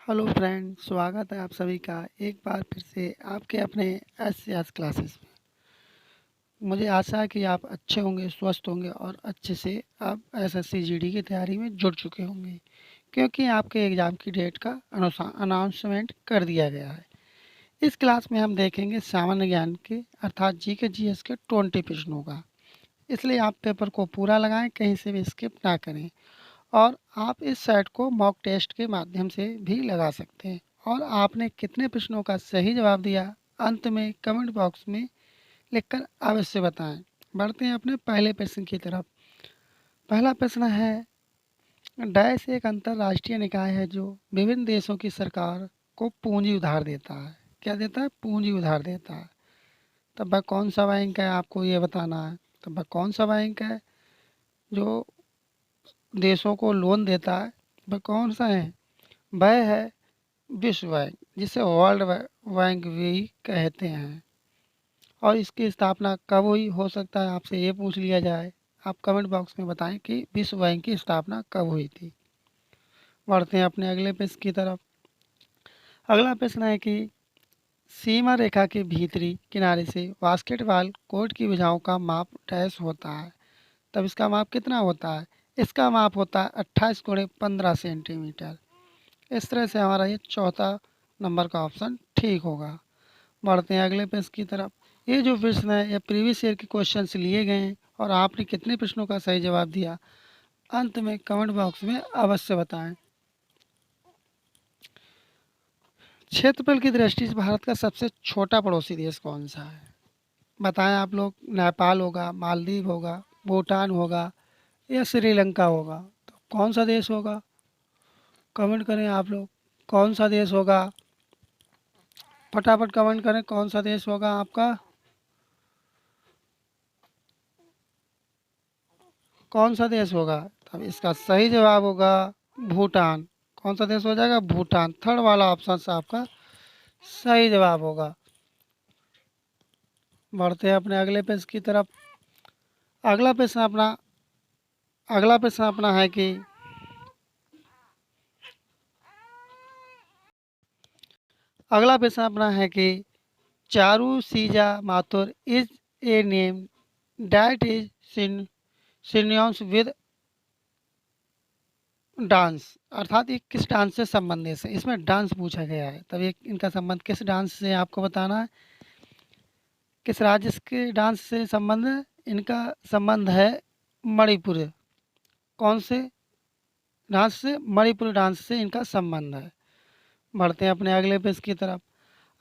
Hello friend, स्वागत है आप सभी का एक बार फिर से आपके अपने एस क्लासेस में। मुझे आशा है कि आप अच्छे होंगे, स्वस्थ होंगे और अच्छे से आप एसएससी जीडी की तैयारी में जुट चुके होंगे, क्योंकि आपके एग्ज़ाम की डेट का अनाउंसमेंट कर दिया गया है। इस क्लास में हम देखेंगे सामान्य ज्ञान के अर्थात जी के जीएस के 20 प्रश्नों का। इसलिए आप पेपर को पूरा लगाएं, कहीं से भी स्किप ना करें। और आप इस सेट को मॉक टेस्ट के माध्यम से भी लगा सकते हैं। और आपने कितने प्रश्नों का सही जवाब दिया, अंत में कमेंट बॉक्स में लिखकर अवश्य बताएं। बढ़ते हैं अपने पहले प्रश्न की तरफ। पहला प्रश्न है, डैश एक अंतर्राष्ट्रीय निकाय है जो विभिन्न देशों की सरकार को पूंजी उधार देता है। क्या देता है? पूंजी उधार देता है। तब वह कौन सा बैंक है, आपको ये बताना है। तब वह कौन सा बैंक है जो देशों को लोन देता है? वह कौन सा है? वह है विश्व बैंक, जिसे वर्ल्ड बैंक भी कहते हैं। और इसकी स्थापना कब हुई, हो सकता है आपसे ये पूछ लिया जाए। आप कमेंट बॉक्स में बताएं कि विश्व बैंक की स्थापना कब हुई थी। बढ़ते हैं अपने अगले प्रश्न की तरफ। अगला प्रश्न है कि सीमा रेखा के भीतरी किनारे से बास्केटबॉल कोर्ट की भुजाओं का माप डैश होता है। तब इसका माप कितना होता है? इसका माप होता है 28 × 15 सेंटीमीटर। इस तरह से हमारा ये चौथा नंबर का ऑप्शन ठीक होगा। बढ़ते हैं अगले प्रश्न की तरफ। ये जो प्रश्न है ये प्रीवियस ईयर के क्वेश्चन से लिए गए हैं और आपने कितने प्रश्नों का सही जवाब दिया, अंत में कमेंट बॉक्स में अवश्य बताएं। क्षेत्रफल की दृष्टि से भारत का सबसे छोटा पड़ोसी देश कौन सा है? बताएं आप लोग। नेपाल होगा, मालदीव होगा, भूटान होगा या श्रीलंका होगा? तो कौन सा देश होगा? कमेंट करें आप लोग, कौन सा देश होगा? फटाफट कमेंट करें, कौन सा देश होगा आपका? कौन सा देश होगा? तब इसका सही जवाब होगा भूटान। कौन सा देश हो जाएगा? भूटान। थर्ड वाला ऑप्शन से आपका सही जवाब होगा। बढ़ते हैं अपने अगले प्रश्न की तरफ। अगला प्रश्न अपना अगला प्रश्न अपना है कि अगला प्रश्न अपना है कि Charu Sija Mathur is a name that is synonyms with dance. अर्थात ये किस डांस से संबंधित है? इसमें डांस पूछा गया है, तब ये इनका संबंध किस डांस से आपको बताना है। किस राज्य के डांस से संबंध है? इनका संबंध है मणिपुर। कौन से डांस से? मणिपुर डांस से इनका संबंध है। बढ़ते हैं अपने अगले प्रश्न की तरफ।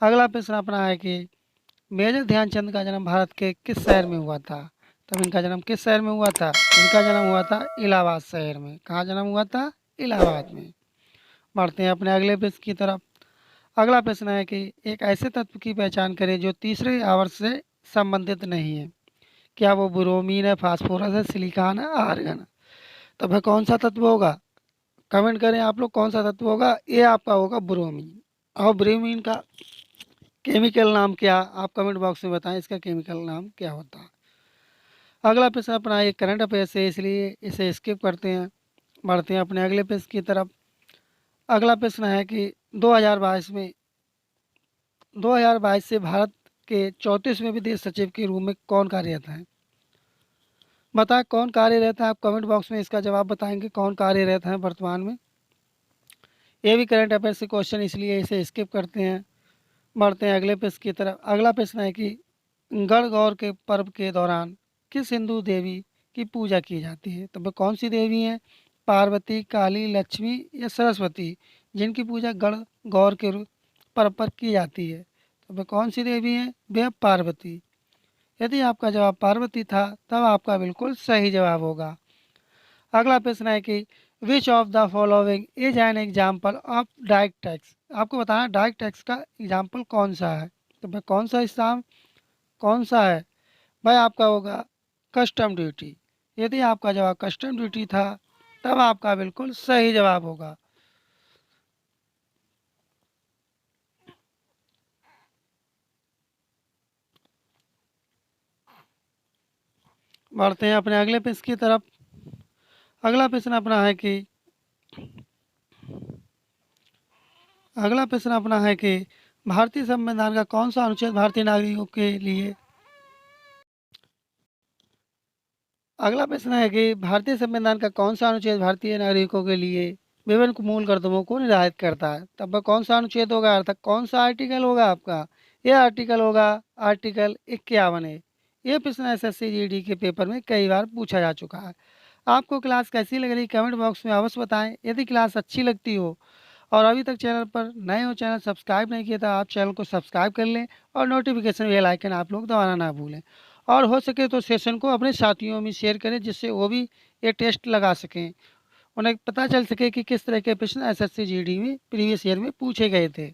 अगला प्रश्न अपना है कि मेजर ध्यानचंद का जन्म भारत के किस शहर में हुआ था? तब इनका जन्म किस शहर में हुआ था? इनका जन्म हुआ था इलाहाबाद शहर में। कहाँ जन्म हुआ था? इलाहाबाद में। बढ़ते हैं अपने अगले प्रश्न की तरफ। अगला प्रश्न है कि एक ऐसे तत्व की पहचान करें जो तीसरे आवर्त से संबंधित नहीं है। क्या वो ब्रोमीन है, फास्फोरस है, सिलिकॉन है, आर्गन है? तो वह कौन सा तत्व होगा? कमेंट करें आप लोग, कौन सा तत्व होगा? ये आपका होगा ब्रोमीन। और ब्रोमीन का केमिकल नाम क्या? आप कमेंट बॉक्स में बताएं इसका केमिकल नाम क्या होता है। अगला प्रश्न अपना एक करंट अफेयर्स है, इसलिए इसे स्किप करते हैं। बढ़ते हैं अपने अगले प्रश्न की तरफ। अगला प्रश्न है कि 2022 से भारत के 34वें विदेश सचिव के रूप में कौन कार्यरत है? बताएं कौन कार्यरत है। आप कमेंट बॉक्स में इसका जवाब बताएंगे कौन कार्यरत है वर्तमान में। ये भी करंट अफेयर से क्वेश्चन, इसलिए इसे स्किप करते हैं। बढ़ते हैं अगले प्रश्न की तरफ। अगला प्रश्न है कि गणगौर के पर्व के दौरान किस हिंदू देवी की पूजा की जाती है? तो वह कौन सी देवी है? पार्वती, काली, लक्ष्मी या सरस्वती, जिनकी पूजा गणगौर के पर्व पर की जाती है? तो वह कौन सी देवी है? वह पार्वती। यदि आपका जवाब पार्वती था तब आपका बिल्कुल सही जवाब होगा। अगला प्रश्न है कि which of the following is an example of direct tax. आपको बताना डायरेक्ट टैक्स का एग्जाम्पल कौन सा है। तो भाई कौन सा है? भाई आपका होगा कस्टम ड्यूटी। यदि आपका जवाब कस्टम ड्यूटी था तब आपका बिल्कुल सही जवाब होगा। बढ़ते हैं अपने अगले प्रश्न की तरफ। अगला प्रश्न अपना है कि अगला प्रश्न अपना है कि भारतीय संविधान का कौन सा अनुच्छेद भारतीय नागरिकों के लिए अगला प्रश्न है कि भारतीय संविधान का कौन सा अनुच्छेद भारतीय नागरिकों के लिए विभिन्न मूल कर्तव्यों को निर्धारित करता है। तब वह कौन सा अनुच्छेद होगा अर्थात कौन सा आर्टिकल होगा आपका? यह आर्टिकल होगा आर्टिकल 51 है। ये प्रश्न एसएससी जीडी के पेपर में कई बार पूछा जा चुका है। आपको क्लास कैसी लग रही कमेंट बॉक्स में अवश्य बताएं। यदि क्लास अच्छी लगती हो और अभी तक चैनल पर नए हो, चैनल सब्सक्राइब नहीं किया तो आप चैनल को सब्सक्राइब कर लें और नोटिफिकेशन बेल आइकन आप लोग दबाना ना भूलें। और हो सके तो सेशन को अपने साथियों में शेयर करें जिससे वो भी ये टेस्ट लगा सकें, उन्हें पता चल सके कि किस तरह के प्रश्न एसएससी जीडी में प्रीवियस ईयर में पूछे गए थे।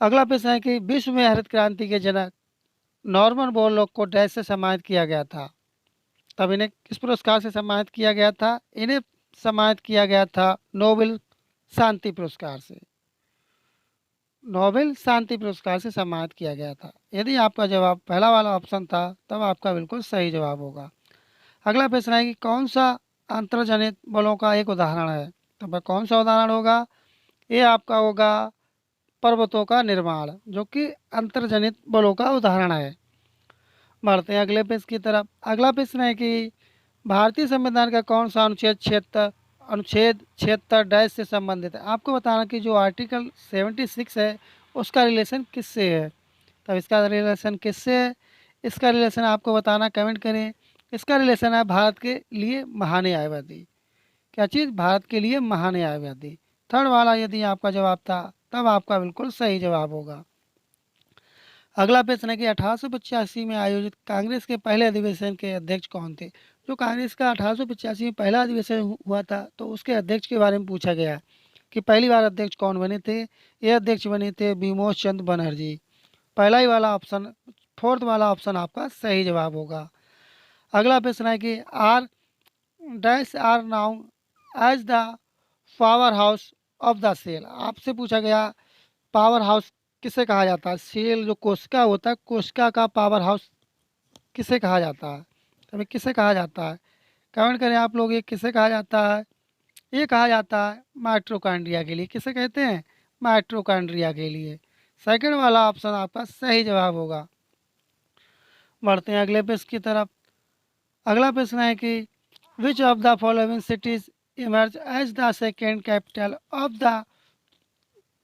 अगला प्रश्न है कि विश्व में हरित क्रांति के जनक नॉर्मन बोरलॉग को डैश से सम्मानित किया गया था। तब इन्हें किस पुरस्कार से सम्मानित किया गया था? इन्हें सम्मानित किया गया था नोबेल शांति पुरस्कार से। नोबेल शांति पुरस्कार से सम्मानित किया गया था। यदि आपका जवाब पहला वाला ऑप्शन था तब आपका बिल्कुल सही जवाब होगा। अगला प्रश्न है कि कौन सा अंतर्जनित बलों का एक उदाहरण है? तो वह कौन सा उदाहरण होगा? ये आपका होगा पर्वतों का निर्माण, जो कि अंतर्जनित बलों का उदाहरण है। बढ़ते हैं अगले प्रश्न की तरफ। अगला प्रश्न है कि भारतीय संविधान का कौन सा अनुच्छेद 76 डैश से संबंधित है? आपको बताना कि जो आर्टिकल 76 है उसका रिलेशन किससे है। तब इसका रिलेशन किससे है? इसका रिलेशन आपको बताना, कमेंट करें। इसका रिलेशन है भारत के लिए महान्यायवादी। क्या चीज़? भारत के लिए महान्यायवादी। थर्ड वाला यदि आपका जवाब था तब आपका बिल्कुल सही जवाब होगा। अगला प्रश्न है कि 1885 में आयोजित कांग्रेस के पहले अधिवेशन के अध्यक्ष कौन थे? जो कांग्रेस का 1885 में पहला अधिवेशन हुआ था तो उसके अध्यक्ष के बारे में पूछा गया कि पहली बार अध्यक्ष कौन बने थे। ये अध्यक्ष बने थे बिमोश चंद्र बनर्जी। पहला ही वाला ऑप्शन, फोर्थ वाला ऑप्शन आपका सही जवाब होगा। अगला प्रश्न है कि r dash r now as the power house of the cell. आपसे पूछा गया पावर हाउस किसे कहा जाता है? सेल जो कोशिका होता है, कोशिका का पावर हाउस किसे कहा जाता है? अभी किसे कहा जाता है? कमेंट करें आप लोग, ये किसे कहा जाता है? ये कहा जाता है माइटोकॉन्ड्रिया के लिए। किसे कहते हैं? माइटोकॉन्ड्रिया के लिए। सेकंड वाला ऑप्शन आपका सही जवाब होगा। बढ़ते हैं अगले प्रश्न की तरफ। अगला प्रश्न है कि which of the following cities emerge as the second capital of the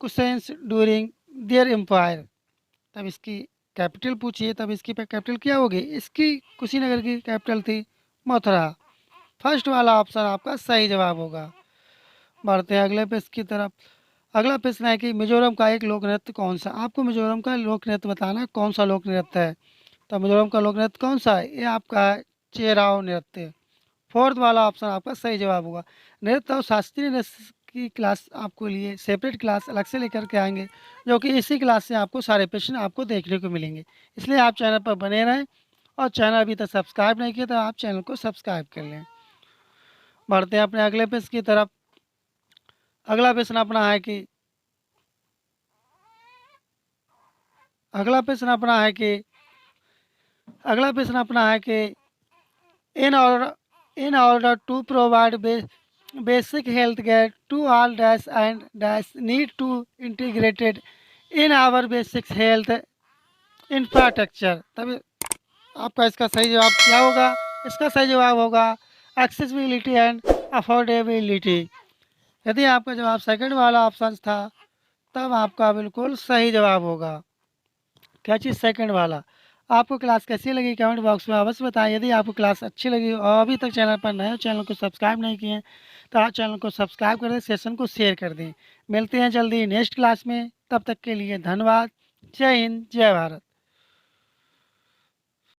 Kushans during their empire. तब इसकी कैपिटल पूछिए, तब इसकी कैपिटल क्या होगी? इसकी कुशीनगर की कैपिटल थी मथुरा। फर्स्ट वाला ऑप्शन आपका सही जवाब होगा। बढ़ते हैं अगले प्रश्न की तरफ। अगला प्रश्न है कि मिजोरम का एक लोक नृत्य कौन सा? आपको मिजोरम का लोक नृत्य बताना है, कौन सा लोक नृत्य है। तो मिजोरम का लोक नृत्य कौन सा है? ये आपका है चेराव नृत्य। फोर्थ वाला ऑप्शन आपका सही जवाब होगा। नृत्य और शास्त्रीय नृत्य की क्लास आपको लिए सेपरेट क्लास अलग से लेकर के आएंगे, जो कि इसी क्लास से आपको सारे प्रश्न आपको देखने को मिलेंगे। इसलिए आप चैनल पर बने रहें और चैनल अभी तक सब्सक्राइब नहीं किया तो आप चैनल को सब्सक्राइब कर लें। बढ़ते हैं अपने अगले प्रश्न की तरफ। अगला प्रश्न अपना है कि अगला प्रश्न अपना है कि अगला प्रश्न अपना है कि in order to provide basic health care to all dash and dash need to integrated in our basic health infrastructure। तभी आपका इसका सही जवाब क्या होगा? इसका सही जवाब होगा एक्सेसिबिलिटी एंड अफोर्डेबिलिटी। यदि आपका जवाब सेकंड वाला ऑप्शन था तब आपका बिल्कुल सही जवाब होगा। क्या चीज़? सेकंड वाला। आपको क्लास कैसी लगी कमेंट बॉक्स में अवश्य बताएं। यदि आपको क्लास अच्छी लगी और अभी तक चैनल पर नए हो, चैनल को सब्सक्राइब नहीं किए हैं तो आप चैनल को सब्सक्राइब कर दें, सेशन को शेयर कर दें। मिलते हैं जल्दी नेक्स्ट क्लास में, तब तक के लिए धन्यवाद। जय हिंद, जय भारत।